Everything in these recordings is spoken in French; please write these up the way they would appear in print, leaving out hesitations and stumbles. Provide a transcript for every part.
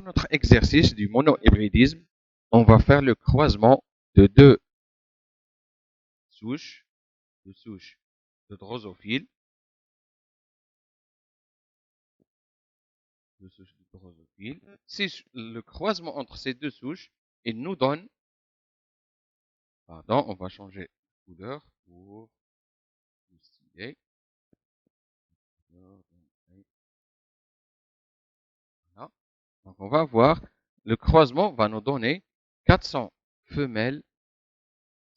pour notre exercice du monohybridisme, on va faire le croisement de deux souches de drosophile. Si le croisement entre ces deux souches, il nous donne, pardon, on va changer de couleur pour stylé. Voilà. Donc on va voir, le croisement va nous donner 400 femelles,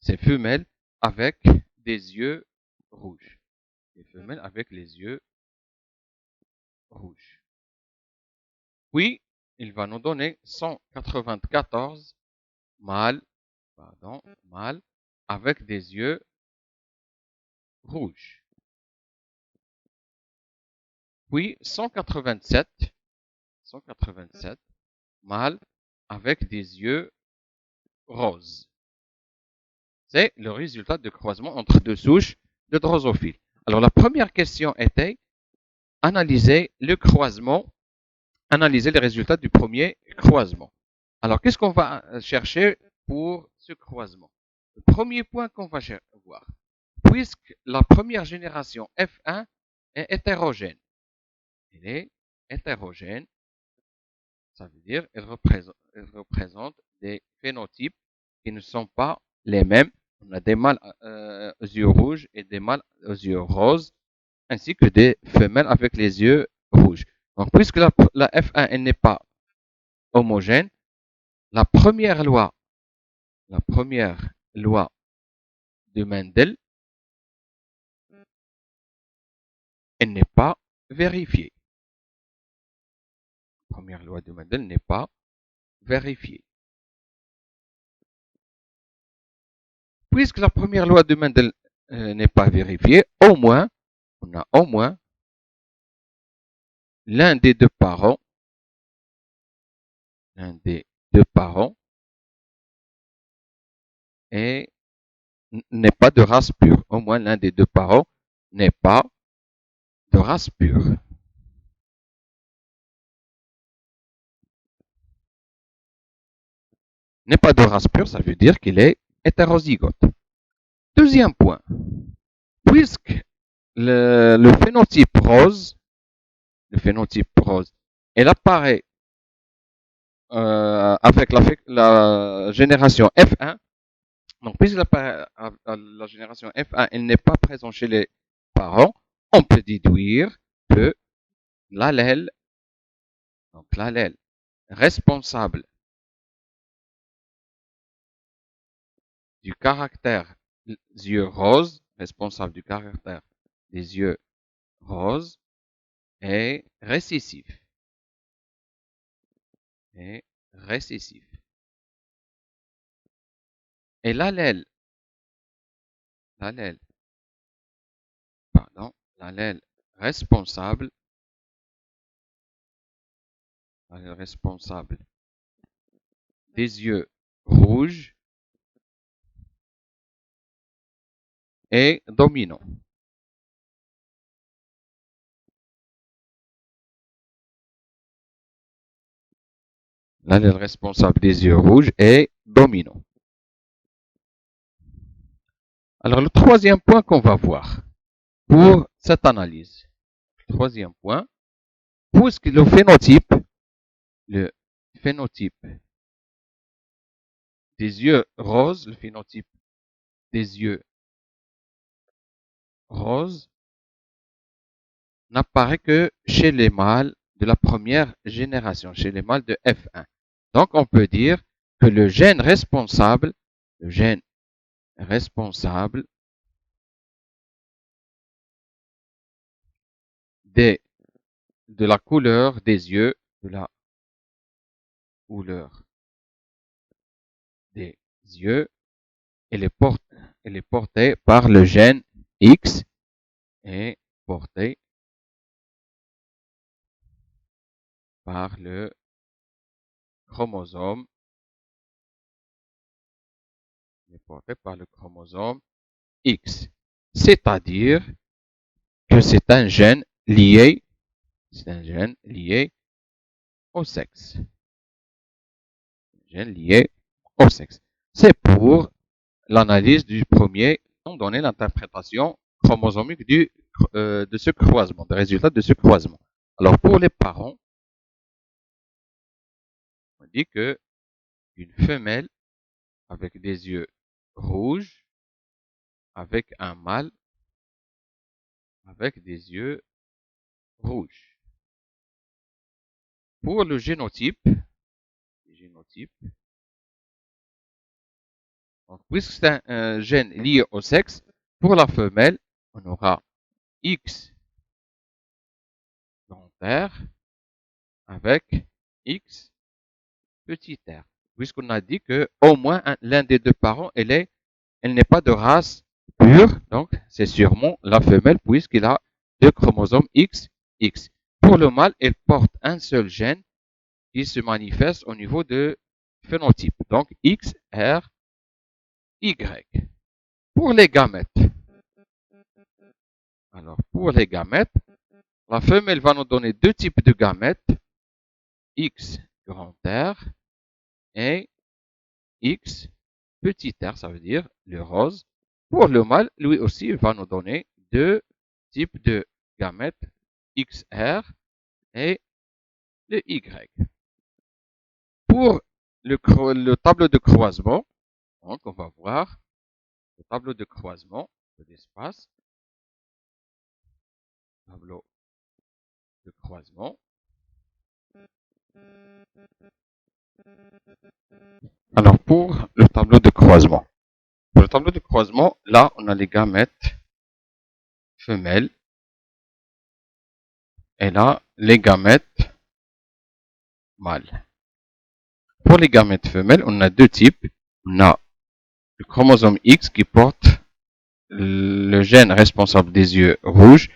ces femelles avec des yeux rouges. Les femelles avec les yeux rouges. Puis, il va nous donner 194 mâles avec des yeux rouges. Puis, 187 mâles avec des yeux roses. C'est le résultat de croisement entre deux souches de drosophiles. Alors, la première question était analyser le croisement, analyser les résultats du premier croisement. Alors, qu'est-ce qu'on va chercher pour ce croisement? Le premier point qu'on va voir, puisque la première génération F1 est hétérogène. Elle est hétérogène, ça veut dire qu'elle représente des phénotypes qui ne sont pas les mêmes. On a des mâles aux yeux rouges et des mâles aux yeux roses, ainsi que des femelles avec les yeux rouges. Donc, puisque la F1 elle n'est pas homogène, la première loi de Mendel, elle n'est pas vérifiée. La première loi de Mendel n'est pas vérifiée. Puisque la première loi de Mendel n'est pas vérifiée, on a au moins l'un des deux parents n'est pas de race pure. Au moins l'un des deux parents n'est pas de race pure. N'est pas de race pure, ça veut dire qu'il est hétérozygote. Deuxième point, puisque le phénotype rose, elle apparaît avec la génération F1. Donc, puisque la génération F1 elle n'est pas présente chez les parents, on peut déduire que l'allèle responsable du caractère des yeux roses est récessif. Et l'allèle responsable des yeux rouges est dominant. L'allèle responsable des yeux rouges est dominant. Alors, le troisième point qu'on va voir pour cette analyse. Le troisième point, puisque le phénotype des yeux roses, n'apparaît que chez les mâles de la première génération, chez les mâles de F1. Donc, on peut dire que le gène responsable de la couleur des yeux, elle est portée par le gène X et portée par le chromosome X. C'est-à-dire que c'est un gène lié au sexe. gènes liés au sexe. C'est pour l'analyse du premier, on donné l'interprétation chromosomique de ce croisement, des résultats de ce croisement. Alors, pour les parents, on dit que une femelle avec des yeux rouges, avec un mâle avec des yeux rouges. Pour le génotype, donc, puisque c'est un gène lié au sexe, pour la femelle, on aura X grand R avec X petit r. Puisqu'on a dit que au moins l'un des deux parents, elle n'est pas de race pure, donc c'est sûrement la femelle puisqu'il a deux chromosomes X. Pour le mâle, il porte un seul gène qui se manifeste au niveau de phénotype, donc X, R, Y. Pour les gamètes, alors pour les gamètes, la femelle va nous donner deux types de gamètes, X grand R et X petit r, ça veut dire le rose. Pour le mâle, lui aussi, il va nous donner deux types de gamètes, XR et le Y. Pour le tableau de croisement, donc on va voir le tableau de croisement de l'espace. Tableau de croisement. Alors, pour le tableau de croisement. Pour le tableau de croisement, là, on a les gamètes femelles. Et là, les gamètes mâles. Pour les gamètes femelles, on a deux types. On a le chromosome X qui porte le gène responsable des yeux rouges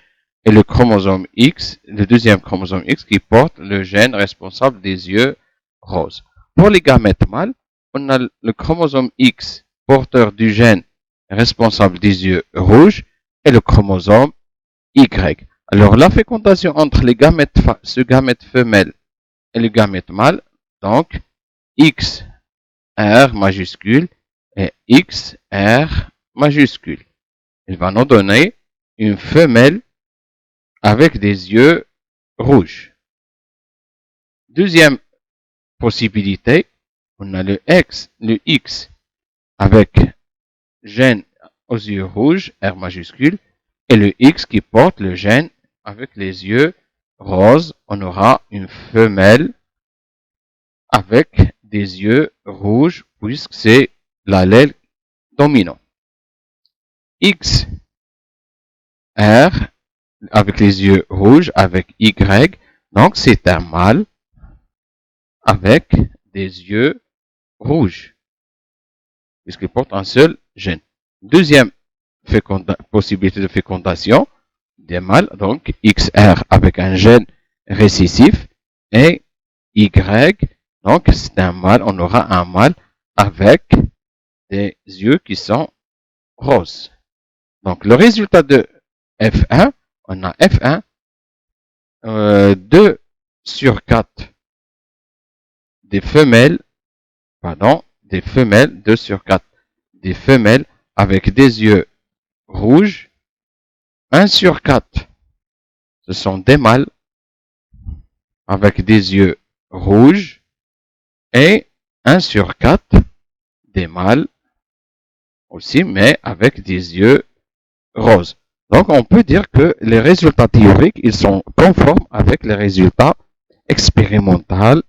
et le chromosome X, le deuxième chromosome X qui porte le gène responsable des yeux roses. Pour les gamètes mâles, on a le chromosome X porteur du gène responsable des yeux rouges et le chromosome Y. Alors la fécondation entre ce gamète femelle et le gamète mâle, donc X R majuscule et XR majuscule. Il va nous donner une femelle avec des yeux rouges. Deuxième possibilité, on a le X avec gène aux yeux rouges, R majuscule, et le X qui porte le gène avec les yeux roses. On aura une femelle avec des yeux rouges puisque c'est l'allèle dominant. X R avec les yeux rouges avec Y, donc c'est un mâle avec des yeux rouges puisqu'il porte un seul gène. Deuxième possibilité de fécondation des mâles, donc XR avec un gène récessif et Y, donc c'est un mâle, on aura un mâle avec des yeux qui sont roses. Donc le résultat de F1, on a F1, 2 sur 4 des femelles, 2 sur 4 des femelles avec des yeux rouges, 1 sur 4, ce sont des mâles avec des yeux rouges et 1 sur 4 des mâles aussi, mais avec des yeux roses. Donc, on peut dire que les résultats théoriques, ils sont conformes avec les résultats expérimentaux